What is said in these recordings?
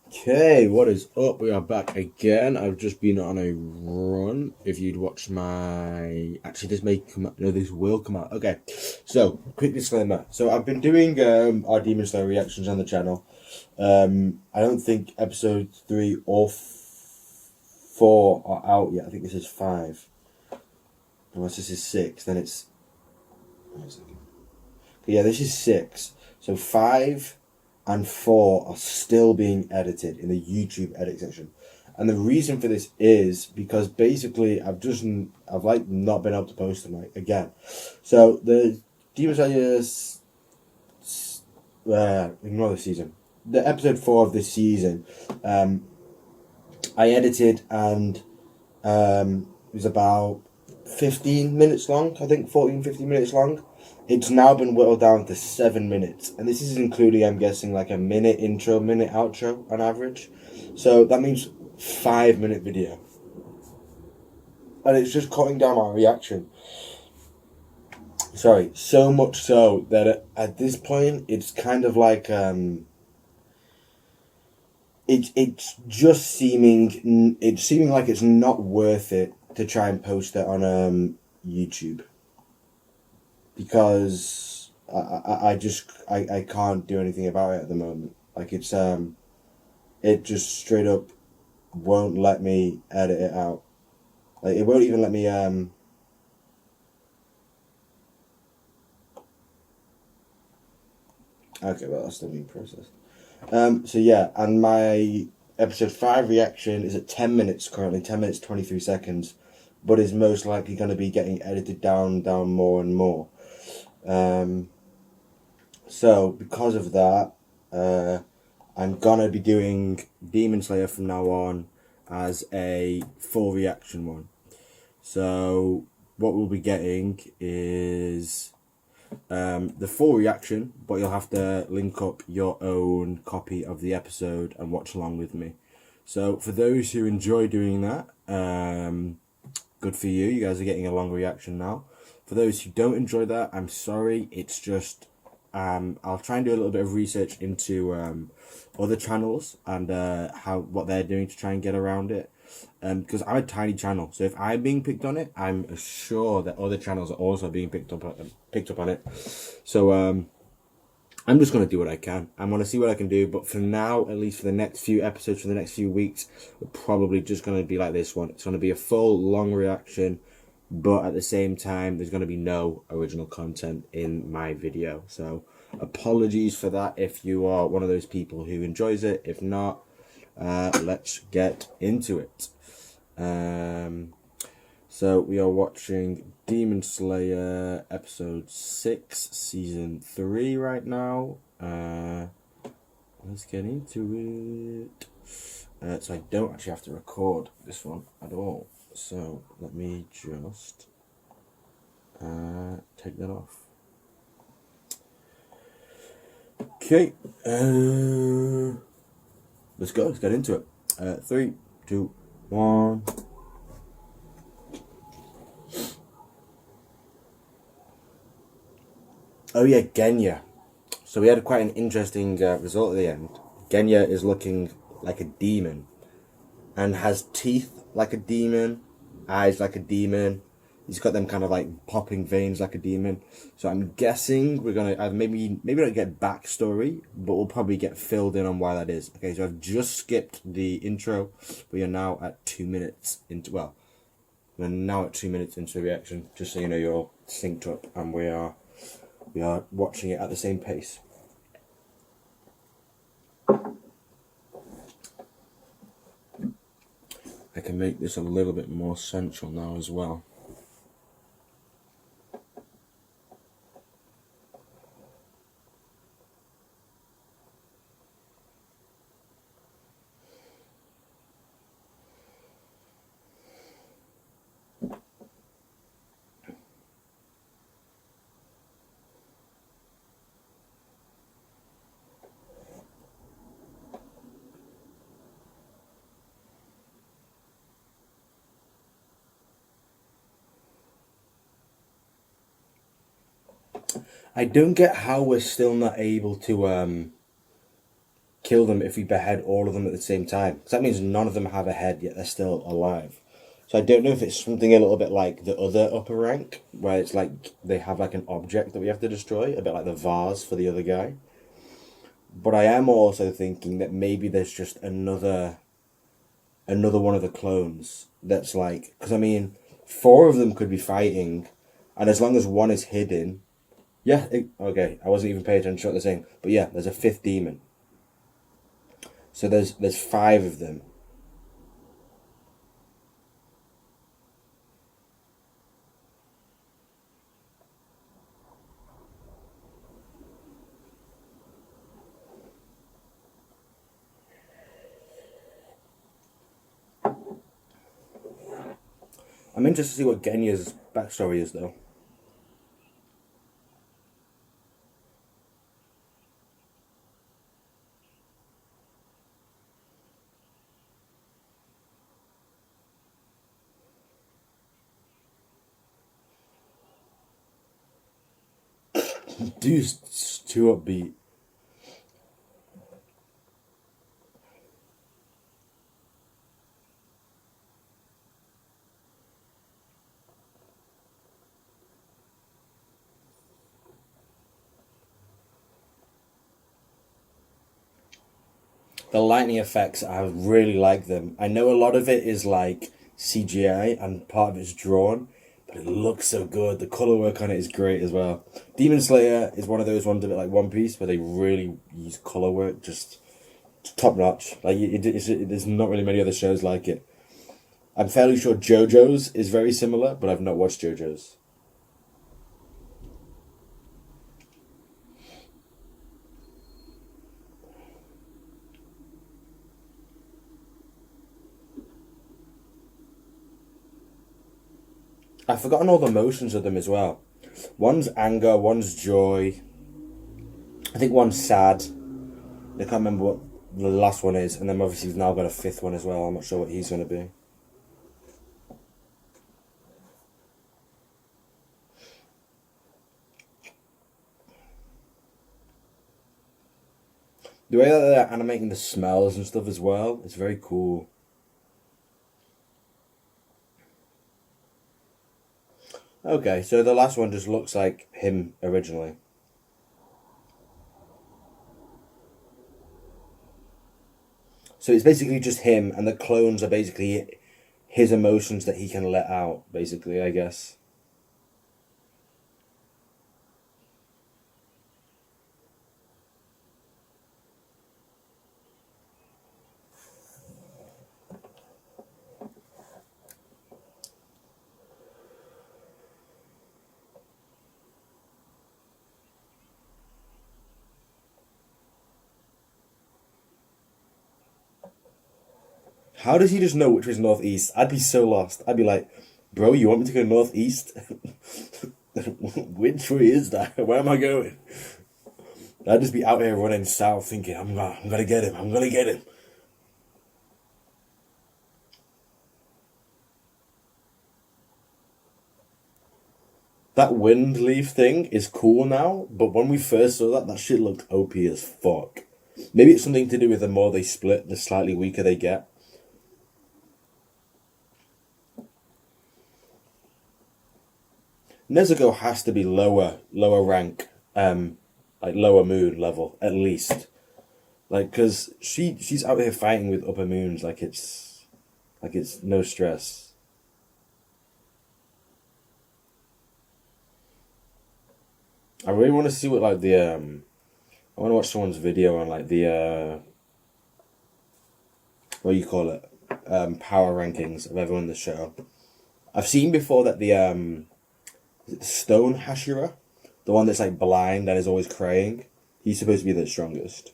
Okay, what is up? We are back again. I've just been on a run. If you'd watched my... Actually, this may come out... No, this will come out. Okay, so, quick disclaimer. So, I've been doing our Demon Slayer reactions on the channel. I don't think episode 3 or 4 are out yet. I think this is 5. Unless this is 6, then it's... Yeah, this is 6. So, 5... and 4 are still being edited in the YouTube edit section. And the reason for this is because basically I've not been able to post them again. So the Demon Slayer, ignore the season. The episode 4 of this season, I edited and it was about 15 minutes long. I think 15 minutes long. It's now been whittled down to 7 minutes. And this is including, I'm guessing, like a minute intro, minute outro on average. So that means 5-minute video. And it's just cutting down my reaction. Sorry, so much so that at this point, it's kind of like, it's seeming like it's not worth it to try and post it on YouTube. Because I can't do anything about it at the moment. Like it just straight up won't let me edit it out. Like it won't even let me Okay, well that's still being processed. So yeah, and my episode 5 reaction is at 10 minutes currently, 10 minutes 23 seconds, but is most likely going to be getting edited down more and more. So because of that, I'm gonna be doing Demon Slayer from now on as a full reaction one. So what we'll be getting is the full reaction, but you'll have to link up your own copy of the episode and watch along with me. So for those who enjoy doing that, good for you. You guys are getting a long reaction now. For those who don't enjoy that, I'm sorry. It's just I'll try and do a little bit of research into other channels and what they're doing to try and get around it. Because I'm a tiny channel, so if I'm being picked on it, I'm sure that other channels are also being picked up on it. So I'm just gonna do what I can. I'm gonna see what I can do, but for now, at least for the next few episodes, for the next few weeks, we're probably just gonna be like this one. It's gonna be a full long reaction, but at the same time, there's gonna be no original content in my video. So apologies for that if you are one of those people who enjoys it. If not, let's get into it. So we are watching Demon Slayer episode 6, season 3 right now. Let's get into it. So I don't actually have to record this one at all. So let me just take that off. Okay. Let's go. Let's get into it. 3, 2, 1. Oh yeah, Genya. So we had quite an interesting result at the end. Genya is looking like a demon and has teeth like a demon, eyes like a demon. He's got them kind of like popping veins like a demon. So I'm guessing we're gonna maybe not get backstory, but we'll probably get filled in on why that is. Okay, so I've just skipped the intro. We are now at 2 minutes into we're now at 2 minutes into the reaction. Just so you know, you're all synced up, and we are watching it at the same pace. I can make this a little bit more central now as well. I don't get how we're still not able to kill them if we behead all of them at the same time. Because that means none of them have a head, yet they're still alive. So I don't know if it's something a little bit like the other upper rank, where it's like they have like an object that we have to destroy, a bit like the vase for the other guy. But I am also thinking that maybe there's just another one of the clones that's like, because I mean, four of them could be fighting, and as long as one is hidden, yeah, okay, I wasn't even paying attention to what they're saying, but yeah, there's a fifth demon. So there's five of them. I'm interested to see what Genya's backstory is, though. Dude's too upbeat. The lightning effects, I really like them. I know a lot of it is like CGI and part of it's drawn, but it looks so good. The color work on it is great as well. Demon Slayer is one of those ones a bit like One Piece where they really use color work just top notch. Like there's not really many other shows like it. I'm fairly sure JoJo's is very similar, but I've not watched JoJo's. I've forgotten all the motions of them as well. One's anger, one's joy. I think one's sad. I can't remember what the last one is, and then obviously we've now got a fifth one as well. I'm not sure what he's going to be. The way that they're animating the smells and stuff as well, it's very cool. Okay, so the last one just looks like him originally. So it's basically just him, and the clones are basically his emotions that he can let out, basically, I guess. How does he just know which is northeast? I'd be so lost. I'd be like, bro, you want me to go northeast? Which way is that? Where am I going? I'd just be out here running south thinking, I'm gonna get him, I'm gonna get him. That wind leaf thing is cool now, but when we first saw that, that shit looked OP as fuck. Maybe it's something to do with the more they split, the slightly weaker they get. Nezuko has to be lower rank, like lower moon level at least, like because she's out here fighting with upper moons like it's no stress. I really want to see what like I want to watch someone's video on like the what do you call it, power rankings of everyone in the show. I've seen before that the is it the Stone Hashira, the one that's like blind and is always crying. He's supposed to be the strongest.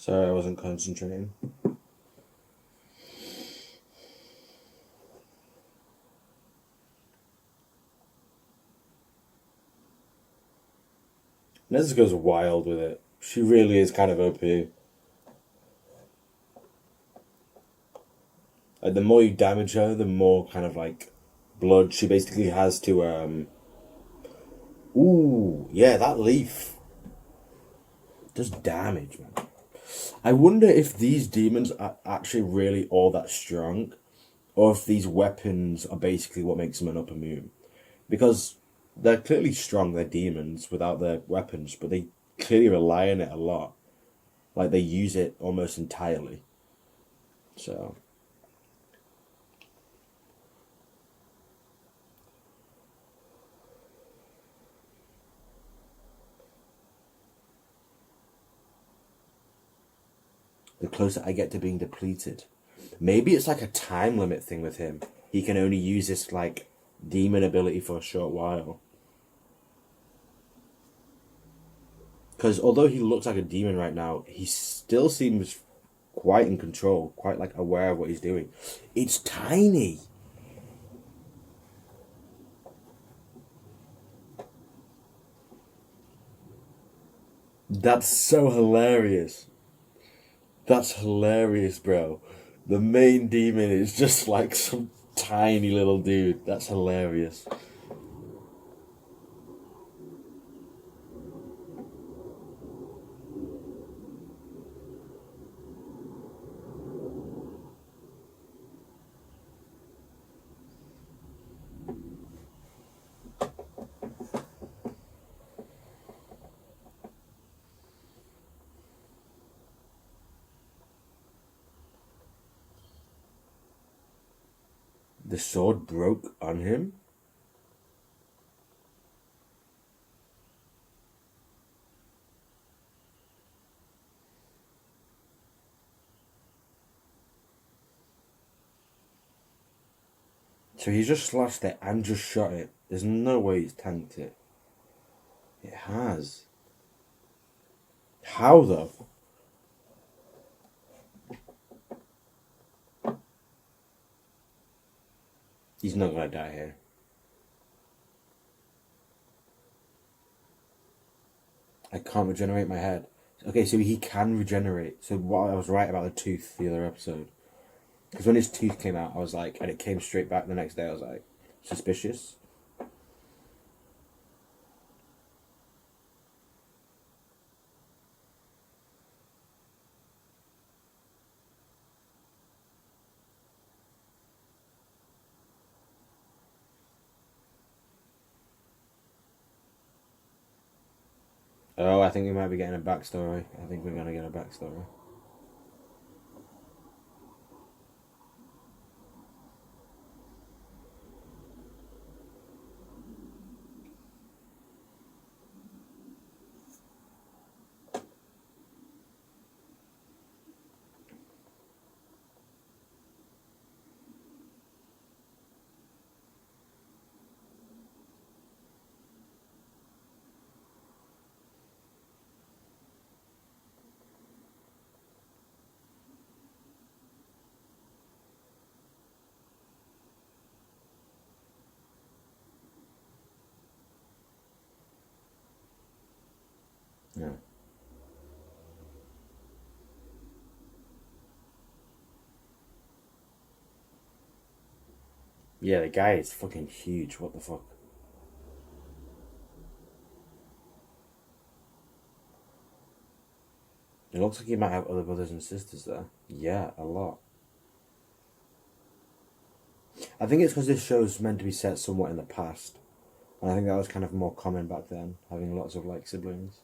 Sorry, I wasn't concentrating. Nezuko's wild with it. She really is kind of OP. Like, the more you damage her, the more kind of like blood she basically has to. Ooh, yeah, that leaf does damage, man. I wonder if these demons are actually really all that strong, or if these weapons are basically what makes them an upper moon. Because they're clearly strong, they're demons without their weapons, but they clearly rely on it a lot. Like, they use it almost entirely. So. The closer I get to being depleted. Maybe it's like a time limit thing with him. He can only use this, like, demon ability for a short while. Because although he looks like a demon right now, he still seems quite in control, quite, like, aware of what he's doing. It's tiny. That's so hilarious. That's hilarious, bro. The main demon is just like some tiny little dude. That's hilarious. The sword broke on him? So he just slashed it and just shot it. There's no way he's tanked it. It has. How though? He's not gonna die here. I can't regenerate my head. Okay, so he can regenerate. So what I was right about the tooth the other episode. Because when his tooth came out, I was like, and it came straight back the next day, I was like, suspicious. Oh, I think we might be getting a backstory. I think we're gonna get a backstory. Yeah. Yeah, the guy is fucking huge. What the fuck? It looks like he might have other brothers and sisters there. Yeah, a lot. I think it's because this show's meant to be set somewhat in the past. And I think that was kind of more common back then, having lots of, like, siblings.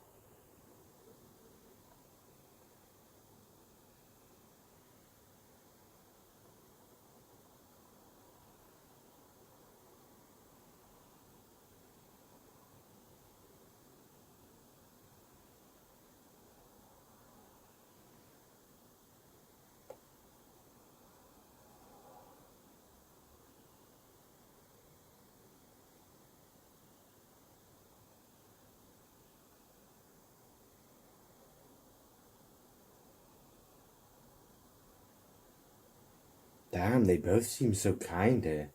Damn, they both seem so kind here.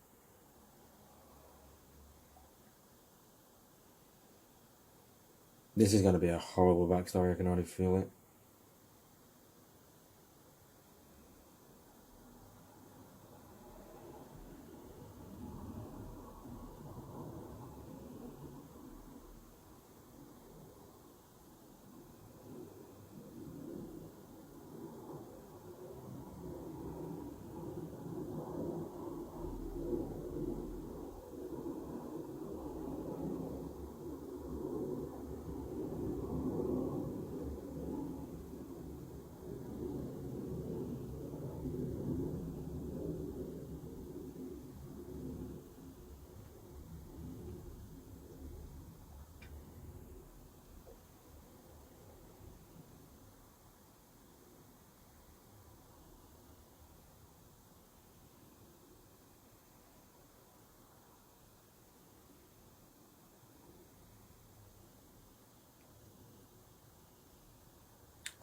This is going to be a horrible backstory, I can already feel it.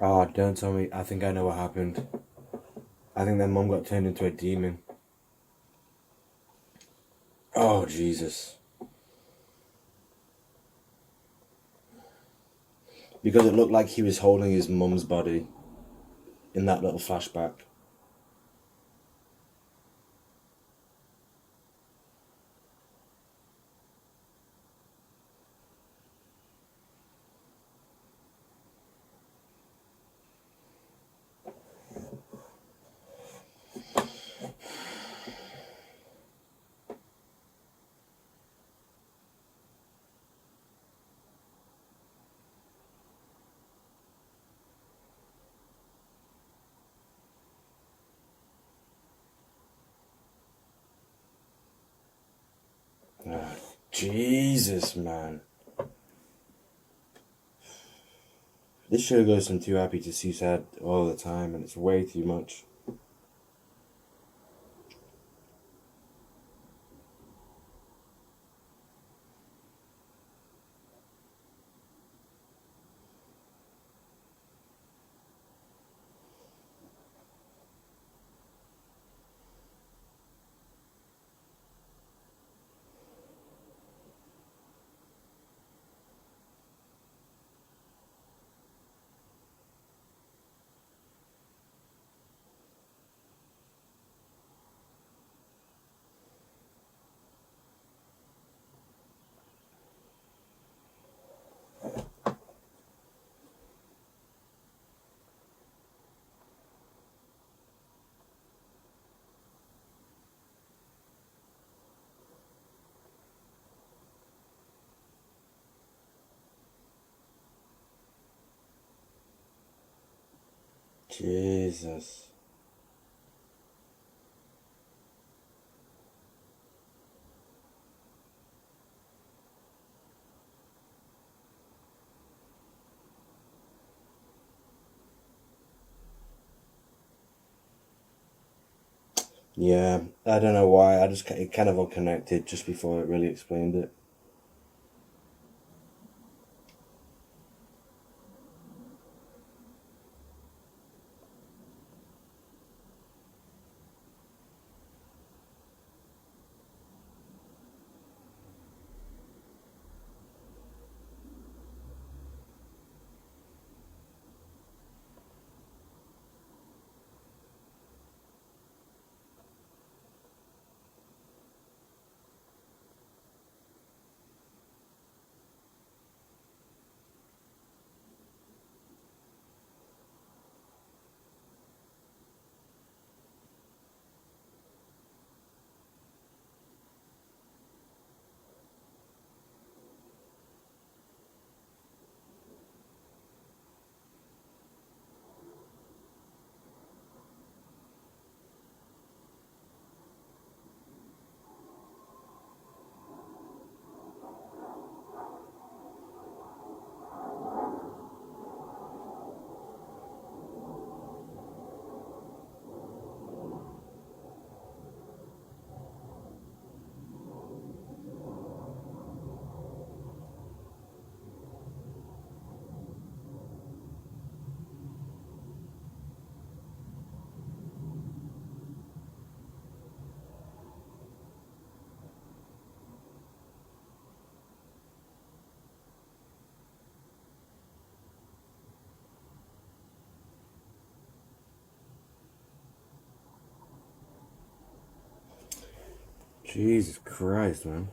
Oh, don't tell me. I think I know what happened. I think their mum got turned into a demon. Oh, Jesus. Because it looked like he was holding his mum's body in that little flashback. Oh, Jesus, man. This show goes from too happy to too sad all the time, and it's way too much. Jesus. Yeah, I don't know why. It kind of all connected just before it really explained it. Jesus Christ, man.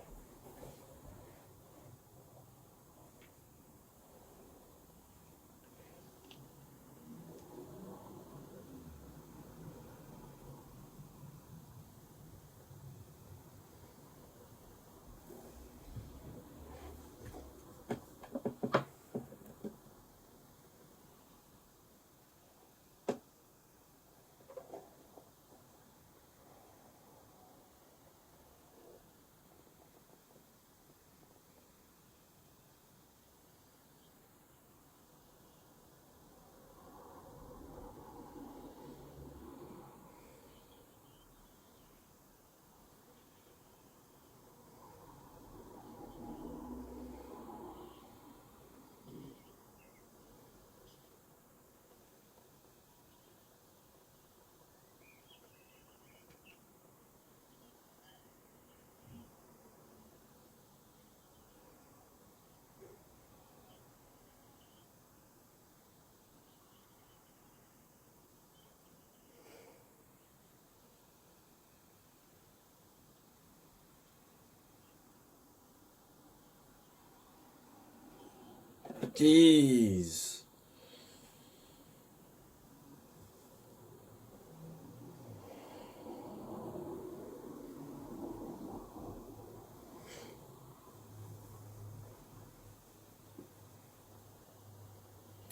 Jeez.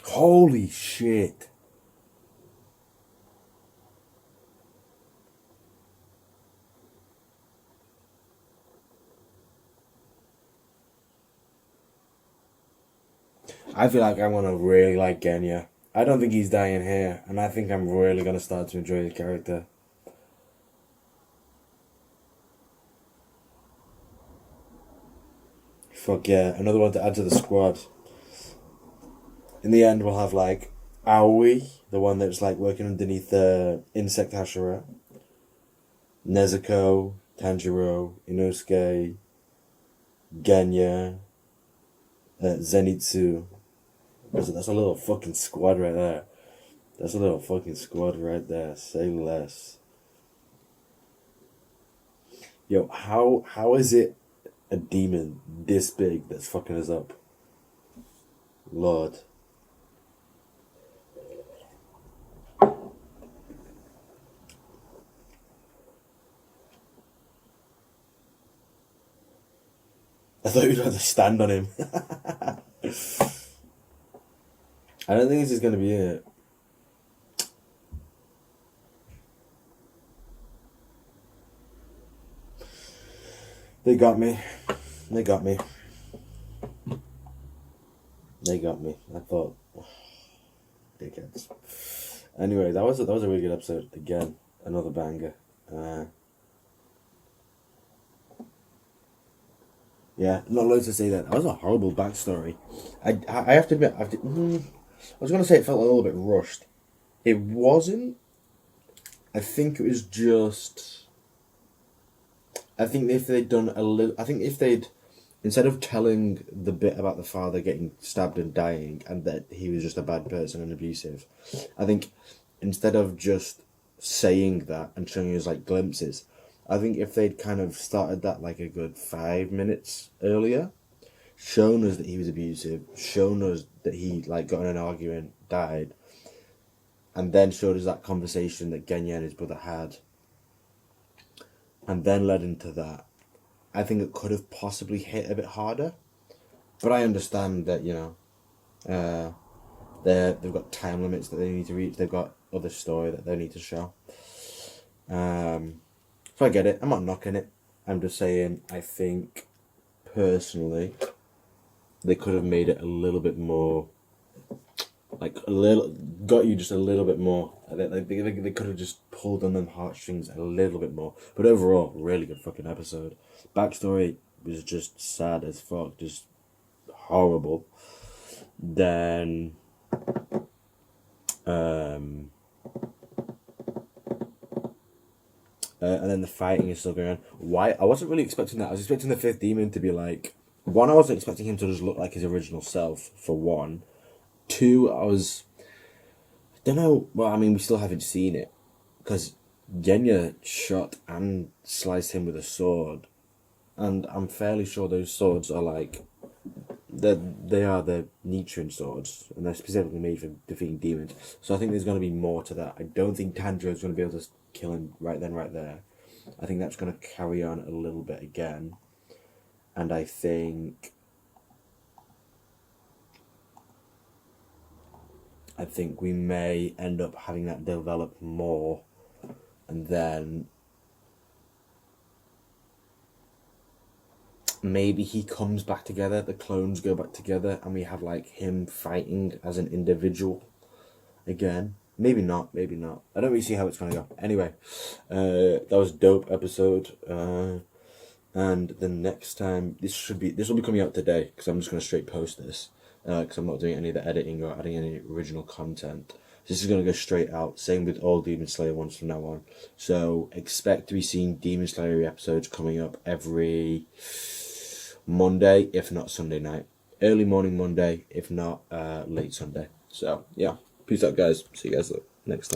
Holy shit. I feel like I'm gonna really like Genya. I don't think he's dying here, and I think I'm really gonna start to enjoy the character. Fuck yeah, another one to add to the squad. In the end, we'll have like Aoi, the one that's like working underneath the insect Hashira, Nezuko, Tanjiro, Inosuke, Genya, Zenitsu. That's a little fucking squad right there. That's a little fucking squad right there. Say less. Yo, how is it a demon this big that's fucking us up? Lord. I thought you'd have to stand on him. I don't think this is gonna be it. They got me. They got me. They got me. I thought, dickheads. Anyway, that was a really good episode. Again, another banger. Yeah, not loads to say that. That was a horrible backstory. I have to admit, I was gonna say it felt a little bit rushed. It wasn't. I think it was just. I think if they'd done a little, I think if they'd, instead of telling the bit about the father getting stabbed and dying and that he was just a bad person and abusive, I think instead of just saying that and showing us like glimpses, I think if they'd kind of started that like a good 5 minutes earlier, shown us that he was abusive, shown us that he like got in an argument, died, and then showed us that conversation that Genya and his brother had, and then led into that, I think it could have possibly hit a bit harder. But I understand that, they've got time limits that they need to reach. They've got other story that they need to show. So I get it. I'm not knocking it. I'm just saying I think, personally, they could have made it a little bit more, got you just a little bit more. They could have just pulled on them heartstrings a little bit more. But overall, really good fucking episode. Backstory was just sad as fuck, just horrible. Then, and then the fighting is still going on. Why? I wasn't really expecting that. I was expecting the fifth demon to be like, one, I wasn't expecting him to just look like his original self, for one. Two, I don't know, well, I mean, we still haven't seen it, because Genya shot and sliced him with a sword, and I'm fairly sure those swords are like they are the Nichiren swords, and they're specifically made for defeating demons. So I think there's going to be more to that. I don't think Tanjiro's going to be able to kill him right then, right there. I think that's going to carry on a little bit again, and I think we may end up having that develop more, and then maybe he comes back together, the clones go back together, and we have like him fighting as an individual again. Maybe not. I don't really see how it's gonna go. Anyway, that was a dope episode. And the next time, this will be coming out today, because I'm just gonna straight post this, because I'm not doing any of the editing or adding any original content. This is gonna go straight out. Same with all Demon Slayer ones from now on. So expect to be seeing Demon Slayer episodes coming up every Monday, if not Sunday night. Early morning Monday, if not late Sunday. So yeah, peace out, guys. See you guys next time.